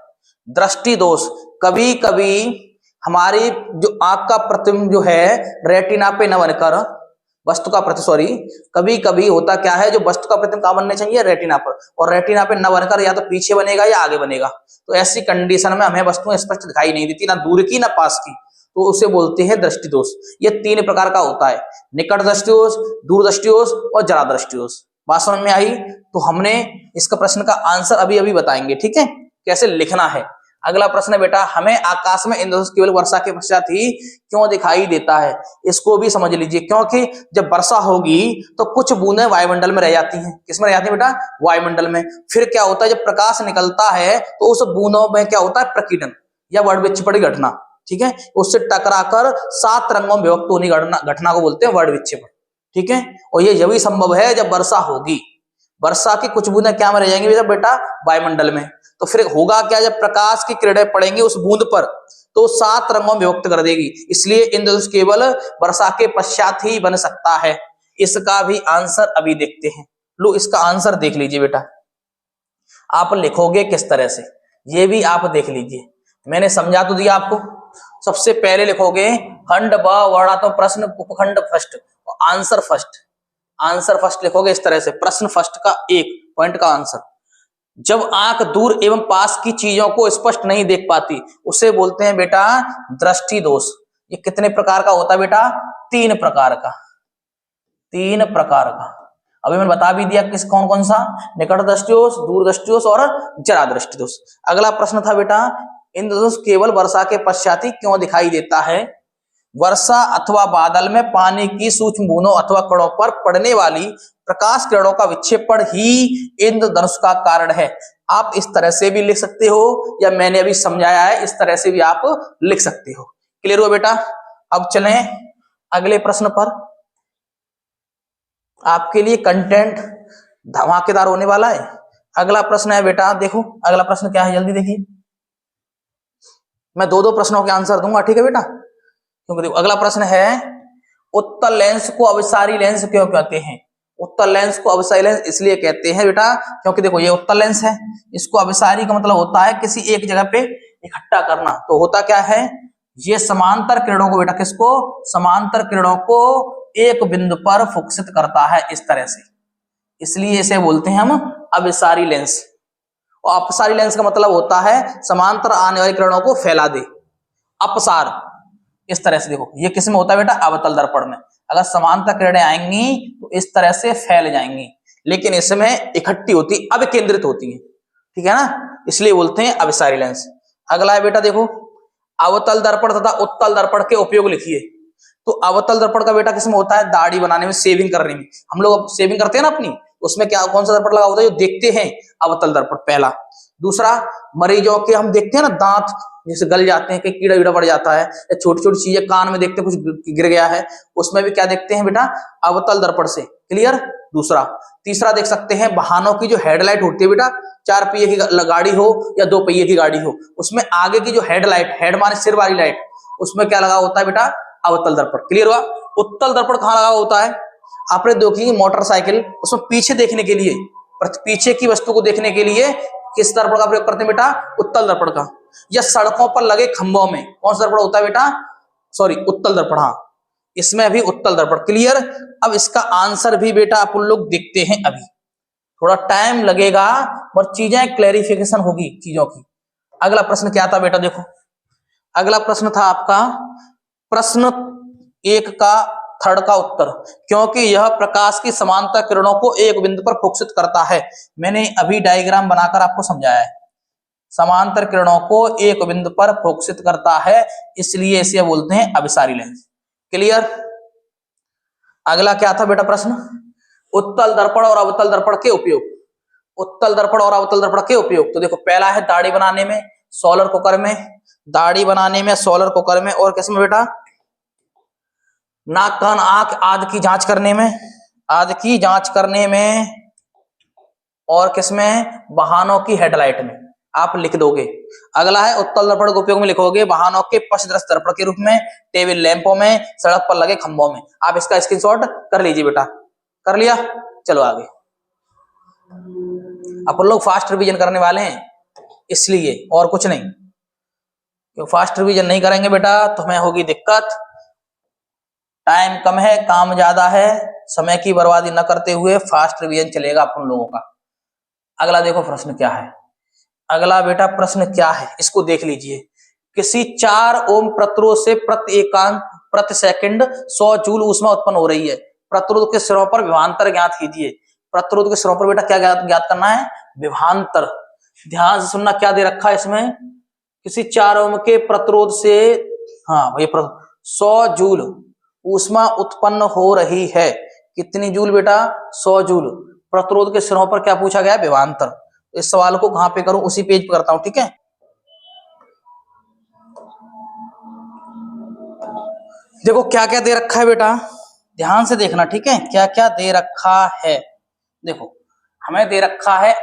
दृष्टि दोष कभी कभी हमारी जो आंख का प्रतिबिंब जो है रेटिना पे न बनकर वस्तु का कभी कभी होता क्या है, जो वस्तु का प्रतिबिंब कहां बनने चाहिए, रेटिना पर, और रेटिना पे न बनकर या तो पीछे बनेगा या आगे बनेगा। तो ऐसी कंडीशन में हमें वस्तुएं स्पष्ट दिखाई नहीं देती, ना दूर की ना पास की, तो उसे बोलते हैं दृष्टि दोष। ये 3 प्रकार का होता है, निकट दृष्टि दोष, दूर दृष्टि दोष और जरा दृष्टि दोष। बात समझ में आई। तो हमने इसका प्रश्न का आंसर अभी अभी बताएंगे, ठीक है, कैसे लिखना है। अगला प्रश्न है बेटा, हमें आकाश में इंद्रधनुष केवल वर्षा के पश्चात ही क्यों दिखाई देता है। इसको भी समझ लीजिए, क्योंकि जब वर्षा होगी तो कुछ बूंदें वायुमंडल में रह जाती हैं। किसमें रह जाती है बेटा, वायुमंडल में। फिर क्या होता है, जब प्रकाश निकलता है तो उस बूंदों में क्या होता है, प्रकीर्णन या वर्णविच्छेपन की घटना। ठीक है, उससे टकराकर 7 रंगों में विभक्त होने घटना को बोलते हैं वर्णविच्छेपन। ठीक है, और ये यही संभव है जब वर्षा होगी। वर्षा की कुछ बूंदें क्या में रह जाएंगी बेटा, वायुमंडल में। तो फिर होगा क्या, जब प्रकाश की किरणें पड़ेंगी उस बूंद पर तो 7 रंगों में विभक्त कर देगी। इसलिए इंद्रधनुष केवल वर्षा के पश्चात ही बन सकता है। इसका भी आंसर अभी देखते हैं। लो, इसका आंसर देख लीजिए बेटा, आप लिखोगे किस तरह से ये भी आप देख लीजिए। मैंने समझा तो दिया आपको। सबसे पहले लिखोगे खंड ब वर्णात्मक प्रश्न उपखंड first, answer first. Answer first लिखोगे इस तरह से, प्रश्न फर्स्ट का 1 पॉइंट का आंसर। जब आंख दूर एवं पास की चीजों को स्पष्ट नहीं देख पाती उसे बोलते हैं बेटा दृष्टि दोष। ये कितने प्रकार का होता है बेटा, 3 प्रकार का। 3 प्रकार का अभी मैंने बता भी दिया किस कौन कौन सा, निकट दृष्टि दोष, दूर दृष्टि दोष और जरा दृष्टि दोष। अगला प्रश्न था बेटा, इंद्रधनुष केवल वर्षा के पश्चात ही क्यों दिखाई देता है। वर्षा अथवा बादल में पानी की सूक्ष्म बूंदों अथवा कणों पर पड़ने वाली प्रकाश किरणों का विक्षेपण ही इंद्रधनुष का कारण है। आप इस तरह से भी लिख सकते हो, या मैंने अभी समझाया है इस तरह से भी आप लिख सकते हो। क्लियर हुआ बेटा। अब चलें अगले प्रश्न पर। आपके लिए कंटेंट धमाकेदार होने वाला है। अगला प्रश्न है बेटा, देखो अगला प्रश्न क्या है, जल्दी देखिए। मैं 2-2 प्रश्नों के आंसर दूंगा, ठीक है बेटा। क्योंकि देखो अगला प्रश्न है, उत्तल लेंस को अभिसारी लेंस क्यों कहते हैं। उत्तल लेंस को अभिसारी लेंस इसलिए कहते हैं बेटा क्योंकि देखो ये उत्तल लेंस है, इसको अभिसारी का मतलब होता है किसी एक जगह पे इकट्ठा करना। तो होता क्या है, ये समांतर किरणों को बेटा, किसको, समांतर किरणों को एक बिंदु पर फोकसित करता है इस तरह से, इसलिए इसे बोलते हैं हम अभिसारी लेंस। और अपसारी लेंस का मतलब होता है समांतर आने वाली किरणों को फैला दे, अपसार। इस तरह से देखो ये किस में होता है बेटा, अवतल दर्पण में। अगर समांतर किरणें आएंगी तो इस तरह से फैल जाएंगी, लेकिन इसमें इकट्ठी होती, अब केंद्रित होती है, ठीक है ना, इसलिए बोलते हैं अभिसारी लेंस। अगला है बेटा देखो, अवतल दर्पण तथा उत्तल दर्पण के उपयोग लिखिए। तो अवतल दर्पण का बेटा किसमें होता है, दाढ़ी बनाने में, शेविंग करने में। हम लोग शेविंग करते हैं ना अपनी, उसमें क्या कौन सा दर्पण लगा होता है, जो देखते हैं, अवतल दर्पण पहला। दूसरा, मरीजों के हम देखते हैं ना दांत जैसे गल जाते हैं, कहीं कीड़ा वीड़ा पड़ जाता है, या छोटी छोटी चीजें कान में देखते हैं कुछ गिर गया है, उसमें भी क्या देखते हैं बेटा, अवतल दर्पण से। क्लियर। दूसरा। तीसरा देख सकते हैं वाहनों की जो हेडलाइट होती है बेटा, 4 पहिए की गाड़ी हो या 2 पहिए की गाड़ी हो, उसमें आगे की जो हेडलाइट, हेड माने सिर वाली लाइट, उसमें क्या लगा होता है बेटा, अवतल दर्पण। क्लियर हुआ। उत्तल दर्पण कहाँ लगा होता है, आपने देखी मोटरसाइकिल, उसमें पीछे देखने के लिए, पीछे की वस्तु को देखने के लिए किस दर्पण का प्रयोग करते हैं बेटा, उत्तल दर्पण का। या सड़कों पर लगे खंभों में कौन सा दर्पण होता है बेटा, सॉरी उत्तल दर्पण, हाँ इसमें भी उत्तल दर्पण। क्लियर। अब इसका आंसर भी बेटा अपन लोग देखते हैं, अभी थोड़ा टाइम लगेगा और चीजें क्लैरिफिकेशन होगी चीजों की। अगला प्रश्न क्या था बेटा, देखो अगला प्रश्न था आपका प्रश्न 1 का 3rd का उत्तर, क्योंकि यह प्रकाश की समांतर किरणों को एक बिंदु पर फोकसित करता है। मैंने अभी डायग्राम बनाकर आपको समझाया है। समांतर किरणों को एक बिंदु पर फोकसित करता है, इसलिए इसे बोलते हैं अभिसारी लेंस। क्लियर। अगला क्या था बेटा प्रश्न, उत्तल दर्पण और अवतल दर्पण के उपयोग। उत्तल दर्पण और अवतल दर्पण के उपयोग, तो देखो पहला है दाढ़ी बनाने में, सोलर कुकर में, दाढ़ी बनाने में, सोलर कुकर में, और किसमें बेटा, नाक कान आंख आदि की जांच करने में, आदि की जांच करने में, और किसमें, वाहनों की हेडलाइट में। आप लिख दोगे। अगला है उत्तल दर्पण के उपयोग में लिखोगे वाहनों के पश्चदृष्ट दर्पण के रूप में, टेबल लैंपों में, सड़क पर लगे खंभों में। आप इसका स्क्रीनशॉट कर लीजिए बेटा। कर लिया, चलो आगे। अपन लोग फास्ट रिवीजन करने वाले हैं, इसलिए और कुछ नहीं। क्यों फास्ट रिवीजन नहीं करेंगे बेटा तो हमें होगी दिक्कत। टाइम कम है, काम ज्यादा है, समय की बर्बादी न करते हुए फास्ट रिवीजन चलेगा अपन लोगों का। अगला देखो प्रश्न क्या है। अगला बेटा प्रश्न क्या है, इसको देख लीजिए। किसी 4 ओम प्रतिरोध से प्रति एकांक प्रति सेकंड 100 जूल ऊष्मा उत्पन्न हो रही है। प्रतिरोध के सिरों पर विभवांतर ज्ञात कीजिए। प्रतिरोध के सिरों पर बेटा क्या ज्ञात करना है, विभवांतर। ध्यान से सुनना, क्या दे रखा है इसमें, किसी 4 ओम के प्रतिरोध से, हाँ भाई, 100 जूल ऊष्मा उत्पन्न हो रही है। कितनी जूल बेटा, 100 जूल। प्रतिरोध के सिरों पर क्या पूछा गया, विभवांतर। इस सवाल को कहां पे करूं, उसी पेज पे करता हूं, ठीक है। देखो क्या क्या दे रखा है बेटा, ध्यान से देखना, ठीक है। क्या क्या दे रखा है, देखो हमें दे रखा है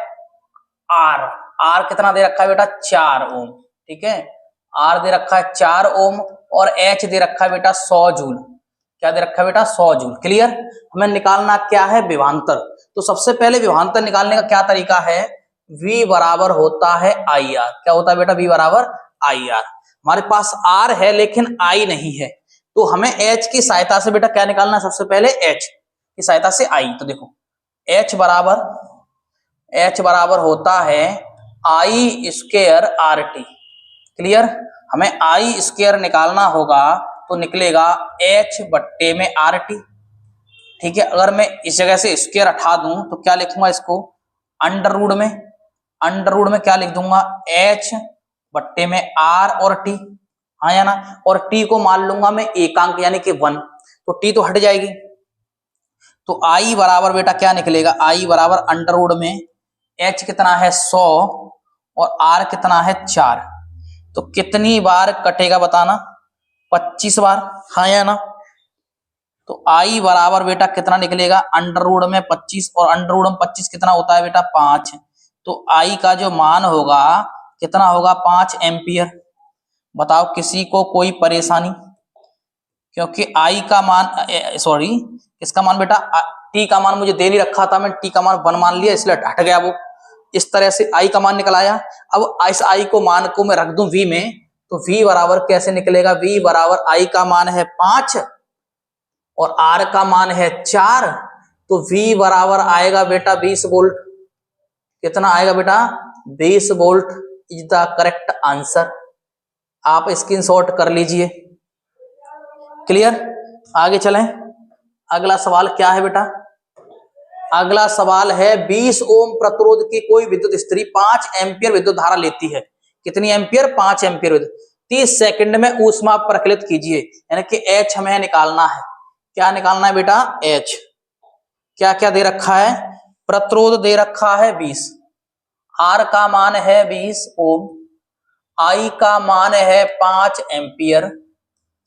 आर। आर कितना दे रखा है बेटा, 4 ओम, ठीक है। आर दे रखा है 4 ओम, और एच दे रखा है बेटा 100 जूल। क्या दे रखा है बेटा, 100 जूल। क्लियर। हमें निकालना क्या है, विभवांतर। तो सबसे पहले विभवांतर निकालने का क्या तरीका है, V बराबर होता है आई आर। क्या होता है बेटा, V बराबर आई आर। हमारे पास R है लेकिन I नहीं है, तो हमें H की सहायता से बेटा क्या निकालना है, सबसे पहले H की सहायता से I। तो देखो H बराबर होता है I स्क्वायर RT। क्लियर। हमें I स्क्वायर निकालना होगा तो निकलेगा H बट्टे में RT, ठीक है। अगर मैं इस जगह से स्क्वायर हटा दूं तो क्या लिखूंगा इसको, अंडर रूट में क्या लिख दूंगा, H बट्टे में R और T, हाँ या ना। और T को मान लूंगा मैं एकांक यानी कि 1, तो T तो हट जाएगी। तो I बराबर बेटा क्या निकलेगा, I बराबर अंडर रूट में H कितना है 100 और R कितना है 4। तो कितनी बार कटेगा बताना, 25 बार, हाँ या ना। तो I बराबर बेटा कितना निकलेगा, अंडर रूट में 25, और अंडर रूट में 25 कितना होता है बेटा, 5। तो I का जो मान होगा कितना होगा, 5 एम्पियर। बताओ किसी को कोई परेशानी, क्योंकि I का मान, सॉरी किसका मान बेटा, T का मान मुझे दे नहीं रखा था, मैं T का मान 1 मान लिया, इसलिए हट गया वो। इस तरह से I का मान निकल आया। अब इस I को मान को मैं रख दूं V में, तो V बराबर कैसे निकलेगा, V बराबर I का मान है 5 और R का मान है 4, तो V बराबर आएगा बेटा 20 वोल्ट। कितना आएगा बेटा, 20 volt is the correct answer. आप स्क्रीनशॉट कर लीजिए। क्लियर। आगे चलें। अगला सवाल क्या है बेटा, अगला सवाल है 20 ओम प्रतिरोध की कोई विद्युत स्त्री 5 एम्पियर विद्युत धारा लेती है। कितनी एम्पियर, 5 एम्पियर विद्युत। 30 सेकंड में ऊष्मा प्रकलित कीजिए, यानी कि H हमें निकालना है। क्या निकालना है बेटा, H। क्या क्या दे रखा है, प्रतिरोध दे रखा है 20, R का मान है 20 ओम, I का मान है 5 एम्पियर,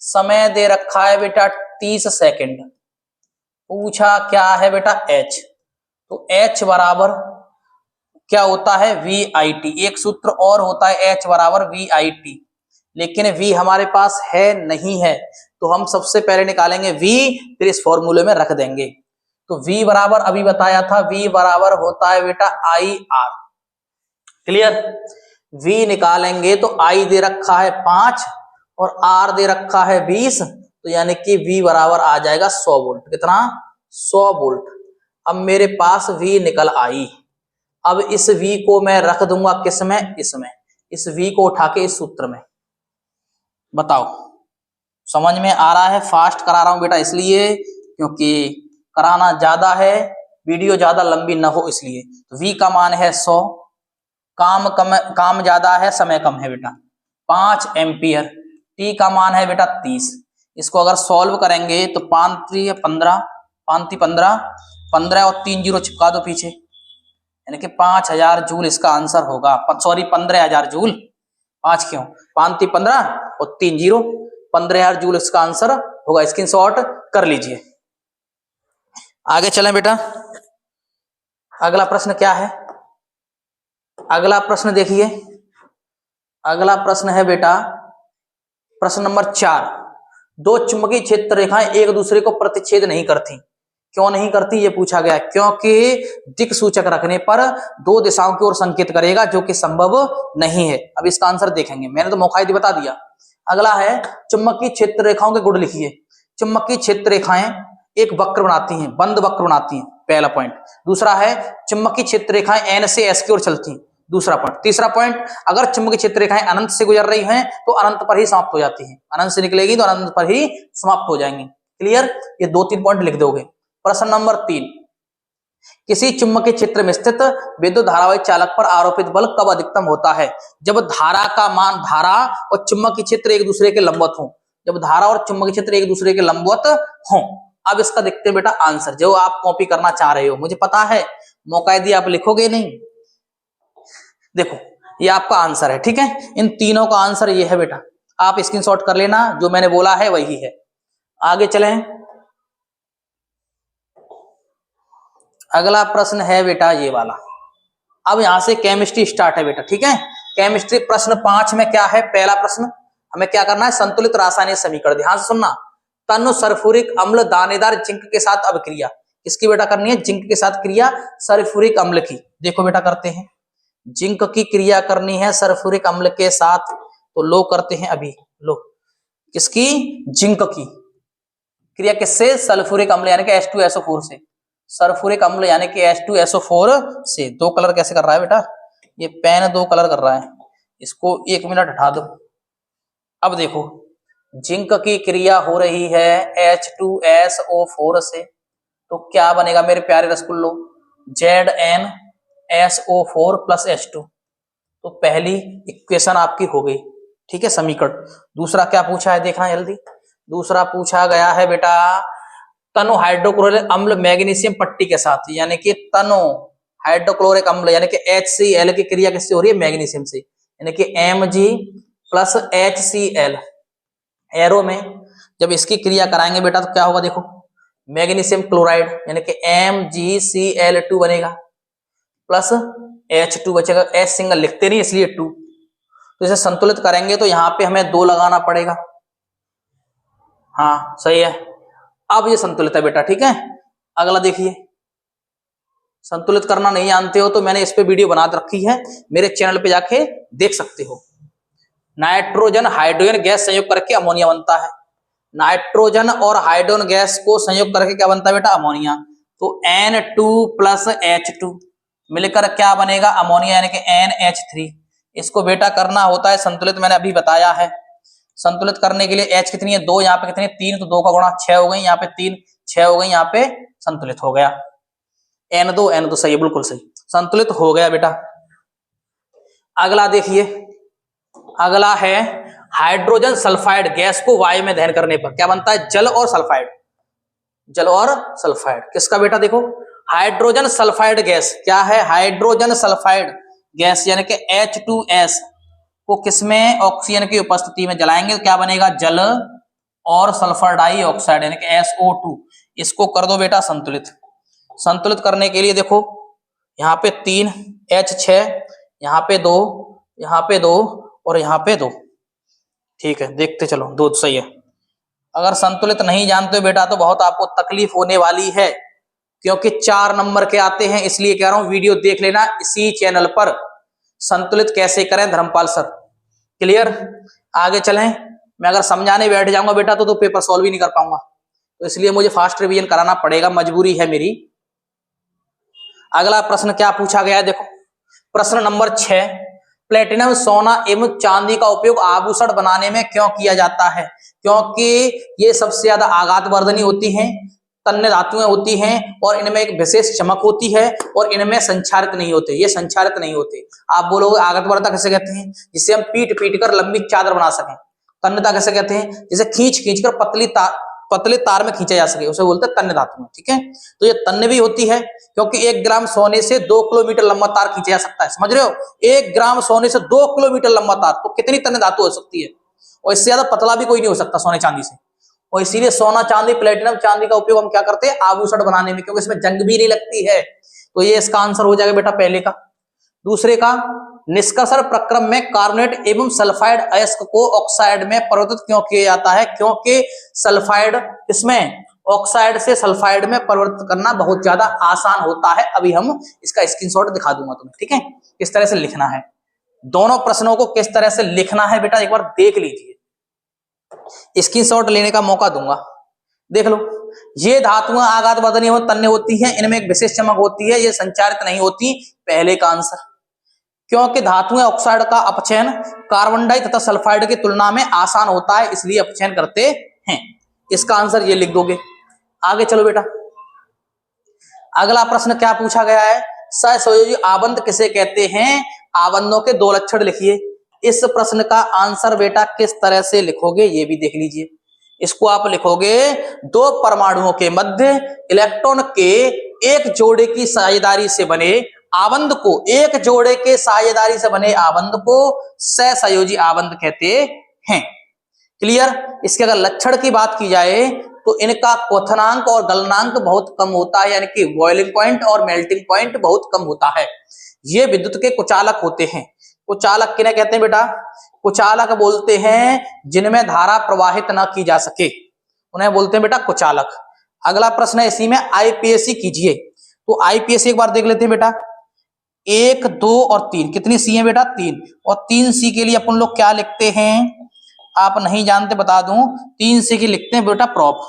समय दे रखा है बेटा 30 सेकंड, पूछा क्या है बेटा H। तो H बराबर क्या होता है, VIT। एक सूत्र और होता है H बराबर VIT, लेकिन V हमारे पास है नहीं है, तो हम सबसे पहले निकालेंगे V, फिर इस फॉर्मूले में रख देंगे। तो V बराबर अभी बताया था, V बराबर होता है बेटा IR। क्लियर। V निकालेंगे तो I दे रखा है 5 और R दे रखा है 20, तो यानी कि V बराबर आ जाएगा 100 वोल्ट। कितना, 100 वोल्ट। अब मेरे पास V निकल आई। अब इस V को मैं रख दूंगा किसमें, इसमें। इस V को उठा के इस सूत्र में। बताओ समझ में आ रहा है, फास्ट करा रहा हूं बेटा इसलिए क्योंकि कराना ज्यादा है, वीडियो ज्यादा लंबी ना हो इसलिए। तो V का मान है 100 काम ज्यादा है, समय कम है बेटा। 5 एम्पियर। टी का मान है बेटा 30। इसको अगर सॉल्व करेंगे तो 5 3 15, 5 3 15, 15 और 3 जीरो चिपका दो पीछे, यानी कि 5000 जूल इसका आंसर होगा। सॉरी 15000 जूल, 5 क्यों, 5 3 15 और 3 जीरो, 15000 जूल इसका आंसर होगा। स्क्रीनशॉट कर लीजिए। आगे चलें बेटा, अगला प्रश्न क्या है? अगला प्रश्न देखिए, अगला प्रश्न है बेटा प्रश्न नंबर 4। दो चुंबकीय क्षेत्र रेखाएं एक दूसरे को प्रतिच्छेद नहीं करती। क्यों नहीं करती ये पूछा गया, क्योंकि दिक् सूचक रखने पर दो दिशाओं की ओर संकेत करेगा, जो कि संभव नहीं है। अब इसका आंसर देखेंगे, मैंने तो मौका ही बता दिया। अगला है चुंबकीय क्षेत्र रेखाओं के गुण लिखिए। चुंबकीय क्षेत्र रेखाएं एक वक्र बनाती हैं, बंद वक्र बनाती हैं, पहला पॉइंट। दूसरा है चुंबकीय क्षेत्र रेखाएं एन से एस की ओर चलती हैं, दूसरा पॉइंट। तीसरा पॉइंट, अगर चुंबकीय क्षेत्र रेखाएं अनंत से गुजर रही हैं तो अनंत पर ही समाप्त हो जाती हैं, अनंत से निकलेगी तो अनंत पर ही समाप्त हो जाएंगी। क्लियर? ये 2-3 पॉइंट लिख दोगे। प्रश्न नंबर 3, किसी चुंबकीय क्षेत्र में स्थित विद्युत धारावाही चालक पर आरोपित बल कब अधिकतम होता है? जब धारा का मान, धारा और चुंबकीय क्षेत्र एक दूसरे के लंबवत हो, जब धारा और चुंबकीय क्षेत्र एक दूसरे के लंबवत हो। अब इसका देखते हैं बेटा आंसर, जो आप कॉपी करना चाह रहे हो, मुझे पता है मौका यदि आप लिखोगे नहीं। देखो ये आपका आंसर है, ठीक है। इन तीनों का आंसर ये है बेटा, आप स्क्रीनशॉट कर लेना, जो मैंने बोला है वही है। आगे चलें, अगला प्रश्न है बेटा ये वाला। अब यहां से केमिस्ट्री स्टार्ट है बेटा, ठीक है। केमिस्ट्री प्रश्न 5 में क्या है? पहला प्रश्न हमें क्या करना है? संतुलित रासायनिक समीकरण। ध्यान से सुनना। तनु सल्फ्यूरिक अम्ल दानेदार जिंक के साथ अभिक्रिया, किसकी बेटा करनी है? जिंक के साथ क्रिया सल्फ्यूरिक अम्ल की। देखो बेटा करते हैं, जिंक की क्रिया करनी है सल्फ्यूरिक अम्ल के साथ, तो लो करते हैं अभी। लो किसकी? जिंक की क्रिया किससे? सल्फ्यूरिक अम्ल यानी कि H2SO4 से। सल्फ्यूरिक अम्ल यानी कि H2SO4 से। दो कलर कैसे कर रहा है बेटा? ये पेन 2 कलर कर रहा है, इसको 1 मिनट हटा दो। अब देखो जिंक की क्रिया हो रही है H2SO4 से, तो क्या बनेगा मेरे प्यारे रसगुल्लो? ZnSO4 + H2। तो पहली इक्वेशन आपकी हो गई, ठीक है, समीकरण। दूसरा क्या पूछा है देखना जल्दी। दूसरा पूछा गया है बेटा तनु हाइड्रोक्लोरिक अम्ल मैग्नीशियम पट्टी के साथ, यानी कि तनु हाइड्रोक्लोरिक अम्ल यानी कि HCl की क्रिया किससे हो रही है? मैग्नीशियम से, यानी कि Mg + HCl। एरो में जब इसकी क्रिया कराएंगे बेटा तो क्या होगा? देखो मैग्नीशियम क्लोराइड यानी कि MgCl2 बनेगा, प्लस H2 बचेगा। H सिंगल लिखते नहीं इसलिए 2। तो इसे संतुलित करेंगे तो यहाँ पे हमें 2 लगाना पड़ेगा। हाँ सही है, अब ये संतुलित है बेटा, ठीक है। अगला देखिए, संतुलित करना नहीं जानते हो तो मैंने इस पे वीडियो बना रखी है, मेरे चैनल पे जाके देख सकते हो। नाइट्रोजन हाइड्रोजन गैस संयोग करके अमोनिया बनता है। नाइट्रोजन और हाइड्रोजन गैस को संयोग करके क्या बनता है बेटा? अमोनिया। तो N2 + H2 मिलकर क्या बनेगा? अमोनिया यानी कि NH3। इसको बेटा करना होता है संतुलित, मैंने अभी बताया है। संतुलित करने के लिए H कितनी है? 2, यहाँ पे कितनी है? 3, तो 2 का गुणा 6 हो गई, यहाँ पे 3 6 हो गई, यहाँ पे संतुलित हो गया। N2 सही है, बिल्कुल सही, संतुलित हो गया बेटा। अगला देखिए, अगला है हाइड्रोजन सल्फाइड गैस को वायु में दहन करने पर क्या बनता है? जल और सल्फाइड। जल और सल्फाइड किसका बेटा? देखो हाइड्रोजन सल्फाइड गैस क्या है? हाइड्रोजन सल्फाइड गैस यानी कि H2S को किसमें? ऑक्सीजन की उपस्थिति में जलाएंगे तो क्या बनेगा? जल और सल्फर डाइऑक्साइड यानी कि SO2। इसको कर दो बेटा संतुलित। संतुलित करने के लिए देखो यहाँ पे 3 H6, यहाँ पे 2, यहाँ पे 2 और यहाँ पे 2, ठीक है। देखते चलो, 2 सही है। अगर संतुलित नहीं जानते हो बेटा तो बहुत आपको तकलीफ होने वाली है, क्योंकि 4 नंबर के आते हैं, इसलिए कह रहा हूं वीडियो देख लेना इसी चैनल पर, संतुलित कैसे करें धर्मपाल सर। क्लियर? आगे चलें। मैं अगर समझाने बैठ जाऊंगा बेटा तो पेपर सॉल्व ही नहीं कर पाऊंगा, तो इसलिए मुझे फास्ट रिवीजन कराना पड़ेगा, मजबूरी है मेरी। अगला प्रश्न क्या पूछा गया है देखो, प्रश्न नंबर 6। प्लेटिनम, सोना एवं चांदी का उपयोग आभूषण बनाने में क्यों किया जाता है? क्योंकि ये सबसे ज्यादा आघात वर्धनी होती हैं, तन्य धातुएं होती हैं और इनमें एक विशेष चमक होती है और इनमें संचारित नहीं होते, ये संचारित नहीं होते। आप बोलोगे आगतवर्ता कैसे कहते हैं? जिसे हम पीट पीट कर लंबी चादर बना सकें। तन्यता कैसे कहते हैं? जिसे खींच खींच कर पतले तार में खींचा जा सके, उसे बोलते हैं तन्य धातु। ठीक है, तो ये तन्य भी होती है क्योंकि 1 ग्राम सोने से 2 किलोमीटर लंबा तार खींचा जा सकता है। समझ रहे हो? 1 ग्राम सोने से 2 किलोमीटर लंबा तार, तो कितनी तन्य धातु हो सकती है? और इससे ज्यादा पतला भी कोई नहीं हो सकता सोने चांदी से। और इसीलिए सोना चांदी प्लेटिनम चांदी का उपयोग हम क्या करते हैं? आभूषण बनाने में, क्योंकि इसमें जंग भी नहीं लगती है। तो ये इसका आंसर हो जाएगा बेटा पहले का। दूसरे का, निष्कर्षण प्रक्रम में कार्बोनेट एवं सल्फाइड अयस्क को ऑक्साइड में परिवर्तित क्यों किया जाता है? क्योंकि सल्फाइड इसमें ऑक्साइड से सल्फाइड में परिवर्तित करना बहुत ज्यादा आसान होता है। अभी हम इसका स्क्रीनशॉट दिखा दूंगा तुम्हें। ठीक है, किस तरह से लिखना है, दोनों प्रश्नों को किस तरह से लिखना है बेटा एक बार देख लीजिए, स्क्रीनशॉट लेने का मौका दूंगा। देख लो, ये धातुएं आघात वर्धनीय एवं तन्य होती हैं, इनमें एक विशेष चमक होती है, ये संचारित नहीं होती। पहले का आंसर, क्योंकि धातुएं ऑक्साइड का अपचयन कार्बन डाई तथा सल्फाइड की तुलना में आसान होता है, इसलिए अपचयन करते हैं। इसका आंसर ये लिख दोगे। आगे चलो बेटा, अगला प्रश्न क्या पूछा गया है? सहसंयोजी आबंध किसे कहते हैं? आबंधों के 2 लक्षण लिखिए। इस प्रश्न का आंसर बेटा किस तरह से लिखोगे ये भी देख लीजिए। इसको आप लिखोगे, 2 परमाणुओं के मध्य इलेक्ट्रॉन के एक जोड़े की साझेदारी से बने आबंध को, एक जोड़े के साझेदारी से बने आबंध को सहसंयोजी आबंध कहते हैं। क्लियर? इसके अगर लक्षण की बात की जाए तो इनका क्वथनांक और गलनांक बहुत कम होता है, यानी कि बॉइलिंग पॉइंट और मेल्टिंग पॉइंट बहुत कम होता है। ये विद्युत के कुचालक होते हैं। कुचालक किन्हें कहते हैं बेटा? कुचालक बोलते हैं जिनमें धारा प्रवाहित ना की जा सके, उन्हें बोलते हैं बेटा कुचालक। अगला प्रश्न है इसी में, आईपीएससी कीजिए। तो आईपीएससी एक बार देख लेते हैं बेटा। 1, 2 और 3, कितनी सी है बेटा? 3। और 3 सी के लिए अपन लोग क्या लिखते हैं? आप नहीं जानते बता दूं, 3 सी की लिखते हैं बेटा प्रोप।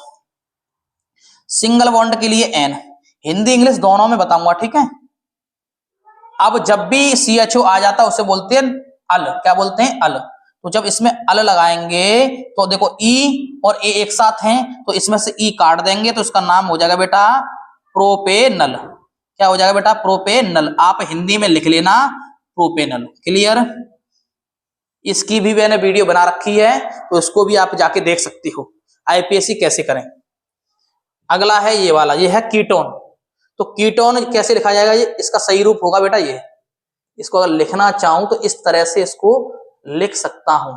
सिंगल बॉन्ड के लिए एन, हिंदी इंग्लिश दोनों में बताऊंगा। ठीक है, अब जब भी CHO आ जाता है उसे बोलते हैं अल। क्या बोलते हैं? अल। तो जब इसमें अल लगाएंगे तो देखो ई और ए एक साथ हैं, तो इसमें से ई काट देंगे तो इसका नाम हो जाएगा बेटा प्रोपेनल। क्या हो जाएगा बेटा? प्रोपेनल। आप हिंदी में लिख लेना प्रोपेनल। क्लियर? इसकी भी मैंने वीडियो बना रखी है, तो इसको भी आप जाके देख सकते हो, आईपीएससी कैसे करें। अगला है ये वाला, ये है कीटोन। तो कीटोन कैसे लिखा जाएगा? ये इसका सही रूप होगा बेटा ये। इसको अगर लिखना चाहूं तो इस तरह से इसको लिख सकता हूं।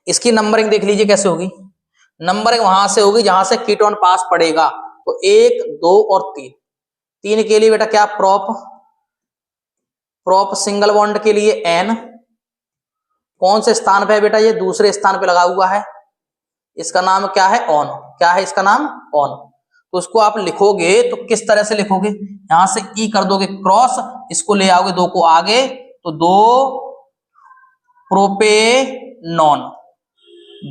इसकी नंबरिंग देख लीजिए कैसे होगी। नंबरिंग वहां से होगी जहां से कीटोन पास पड़ेगा। तो 1, 2 और 3। 3 के लिए बेटा क्या? प्रोप। प्रोप सिंगल बॉन्ड के लिए एन। कौन से स्थान पे है बेटा? ये दूसरे स्थान पे लगा हुआ है। इसका नाम क्या है? ऑन। क्या है इसका नाम? ऑन। तो उसको आप लिखोगे तो किस तरह से लिखोगे? यहां से ई कर दोगे क्रॉस, इसको ले आओगे 2 को आगे, तो 2 प्रोपेनॉन।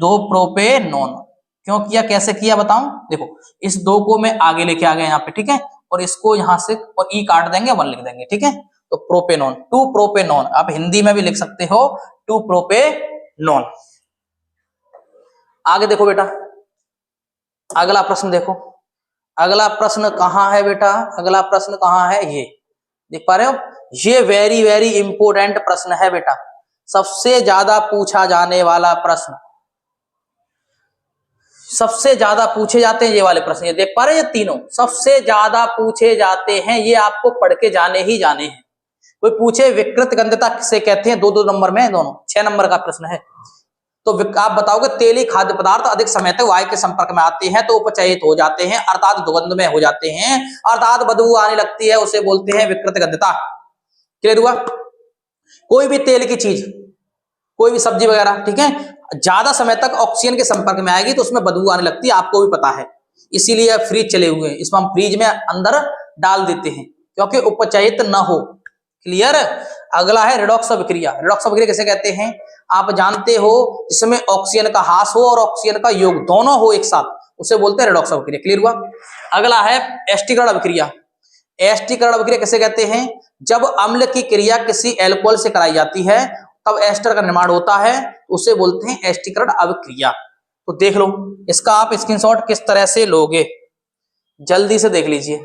2 प्रोपेनॉन। क्यों किया, कैसे किया बताऊं? देखो, इस 2 को मैं आगे लेके आ गया यहाँ पे। ठीक है, और इसको यहां से और ई काट देंगे, 1 लिख देंगे। ठीक है, तो प्रोपेनॉन, 2 प्रोपेनॉन। आप हिंदी में भी लिख सकते हो 2 प्रोपेनॉन। आगे देखो बेटा, अगला प्रश्न देखो। अगला प्रश्न कहां है बेटा? अगला प्रश्न कहां है? ये देख पा रहे हो? ये वेरी वेरी इंपोर्टेंट प्रश्न है बेटा, सबसे ज्यादा पूछा जाने वाला प्रश्न। सबसे ज्यादा पूछे जाते हैं ये वाले प्रश्न। ये देख पा रहे हैं? ये तीनों सबसे ज्यादा पूछे जाते हैं, ये आपको पढ़ के जाने ही जाने हैं। कोई पूछे विकृत गंधता किसे कहते हैं? 2-2 नंबर में दोनों 6 नंबर का प्रश्न है। तो आप बताओगे तेली खाद्य पदार्थ अधिक समय तक वायु के संपर्क में आते हैं तो उपचयित हो जाते हैं, अर्थात दुर्गंध में हो जाते हैं, अर्थात बदबू आने लगती है, उसे बोलते हैं विकृत गंधता। क्लियर हुआ? कोई भी तेल की चीज, कोई भी सब्जी वगैरह, ठीक है, ज्यादा समय तक ऑक्सीजन के संपर्क में आएगी तो उसमें बदबू आने लगती है, आपको भी पता है। इसीलिए फ्रीज चले हुए हैं, इसमें हम फ्रीज में अंदर डाल देते हैं क्योंकि उपचयित न हो। क्लियर? अगला है रिडॉक्स अभिक्रिया। रिडॉक्स अभिक्रिया किसे कहते हैं? आप जानते हो, जिसमें ऑक्सीजन का ह्रास हो और ऑक्सीजन का योग दोनों हो एक साथ, उसे बोलते हैं रिडॉक्स अभिक्रिया। क्लियर हुआ? अगला है एस्टीकरण अभिक्रिया। एस्टीकरण अभिक्रिया किसे कहते हैं? जब अम्ल की क्रिया किसी एल्कोहल से कराई जाती है तब एस्टर का निर्माण होता है, उसे बोलते हैं एस्टीकरण अभिक्रिया। तो देख लो इसका आप स्क्रीनशॉट किस तरह से लोगे, जल्दी से देख लीजिए,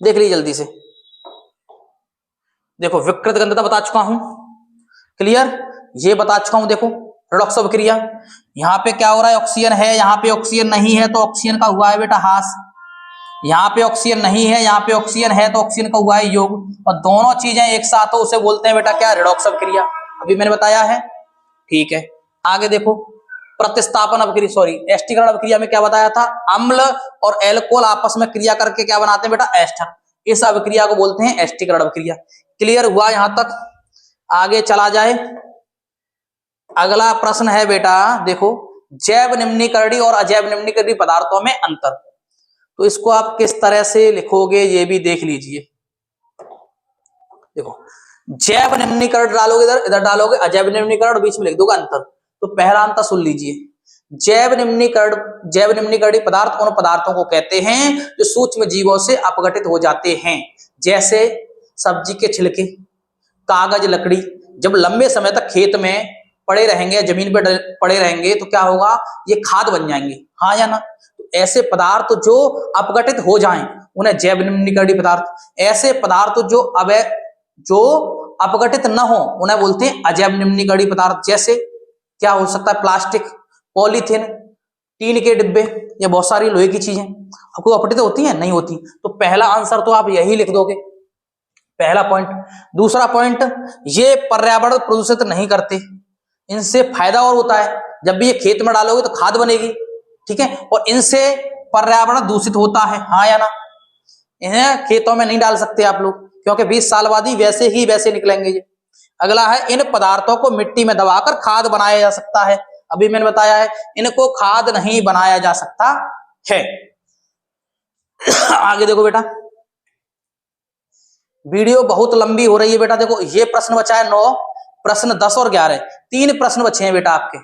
देख लीजिए जल्दी से। देखो विकृत गंधता बता चुका हूं, क्लियर, ये बता चुका हूं। देखो रेडॉक्स अभिक्रिया, यहाँ पे क्या हो रहा है, ऑक्सीजन है, यहाँ पे ऑक्सीजन नहीं है तो ऑक्सीजन का हुआ है बेटा हास, यहाँ पे ऑक्सीजन नहीं है, यहाँ पे ऑक्सीजन है तो ऑक्सीजन का हुआ है योग, और दोनों चीजें एक साथ हो उसे बोलते हैं बेटा क्या, रेडॉक्स अभिक्रिया। अभी मैंने बताया है, ठीक है। आगे देखो प्रतिस्थापन अभिक्रिया, सॉरी एस्टीकरण अभिक्रिया में क्या बताया था, अम्ल और एल्कोहल आपस में क्रिया करके क्या बनाते हैं बेटा, एस्टर। इस अभिक्रिया को बोलते हैं एस्टीकरण अभिक्रिया। क्लियर हुआ यहां तक? आगे चला जाए, अगला प्रश्न है बेटा देखो, जैव निम्नीकरणी और अजैव निम्नीकरणी पदार्थों में अंतर। तो इसको आप किस तरह से लिखोगे ये भी देख लीजिए। देखो जैव निम्नीकरण डालोगे इधर, इधर डालोगे अजैव निम्नीकरण, बीच में लिख दोगे अंतर। तो पहला अंतर सुन लीजिए, जैव निम्नीकरणी पदार्थ उन पदार्थों को कहते हैं जो सूक्ष्म जीवों से अपघटित हो जाते हैं, जैसे सब्जी के छिलके, कागज, लकड़ी। जब लंबे समय तक खेत में पड़े रहेंगे, जमीन पर पड़े रहेंगे तो क्या होगा, ये खाद बन जाएंगे, हाँ या ना। तो ऐसे पदार्थ जो अपघटित हो जाएं उन्हें जैव निम्नीकरणी पदार्थ, ऐसे पदार्थ जो अपघटित न हो उन्हें बोलते हैं अजैव निम्नीकरणी पदार्थ। जैसे क्या हो सकता है, प्लास्टिक, पॉलीथीन, टीन के डिब्बे, ये बहुत सारी लोहे की चीजें आपको अपघटित होती हैं, नहीं होती। तो पहला आंसर तो आप यही लिख दोगे, पहला पॉइंट। दूसरा पॉइंट, ये पर्यावरण प्रदूषित नहीं करते, इनसे फायदा और होता है, जब भी ये खेत में डालोगे तो खाद बनेगी, ठीक है, और इनसे पर्यावरण दूषित होता है, हाँ या ना। इन्हें खेतों में नहीं डाल सकते आप लोग, क्योंकि 20 साल बाद ही वैसे निकलेंगे ये। अगला है, इन पदार्थों को मिट्टी में दबाकर खाद बनाया जा सकता है। अभी मैंने बताया है इनको खाद नहीं बनाया जा सकता है। आगे देखो बेटा, वीडियो बहुत लंबी हो रही है बेटा। देखो ये प्रश्न बचा है 9, प्रश्न 10 और 11, 3 प्रश्न बचे हैं बेटा आपके।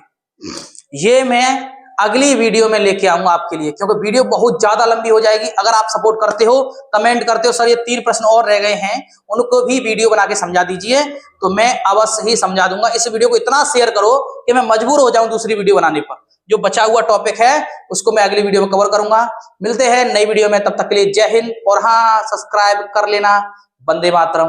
ये मैं अगली वीडियो में लेके आऊंगा आपके लिए, क्योंकि वीडियो बहुत ज्यादा लंबी हो जाएगी। अगर आप सपोर्ट करते हो, कमेंट करते हो सर ये 3 प्रश्न और रह गए हैं, उनको भी वीडियो बना के समझा दीजिए, तो मैं अवश्य ही समझा दूंगा। इस वीडियो को इतना शेयर करो कि मैं मजबूर हो जाऊं दूसरी वीडियो बनाने पर। जो बचा हुआ टॉपिक है उसको मैं अगली वीडियो में कवर करूंगा। मिलते हैं नई वीडियो में, तब तक के लिए जय हिंद, और हाँ सब्सक्राइब कर लेना। वंदे मातरम।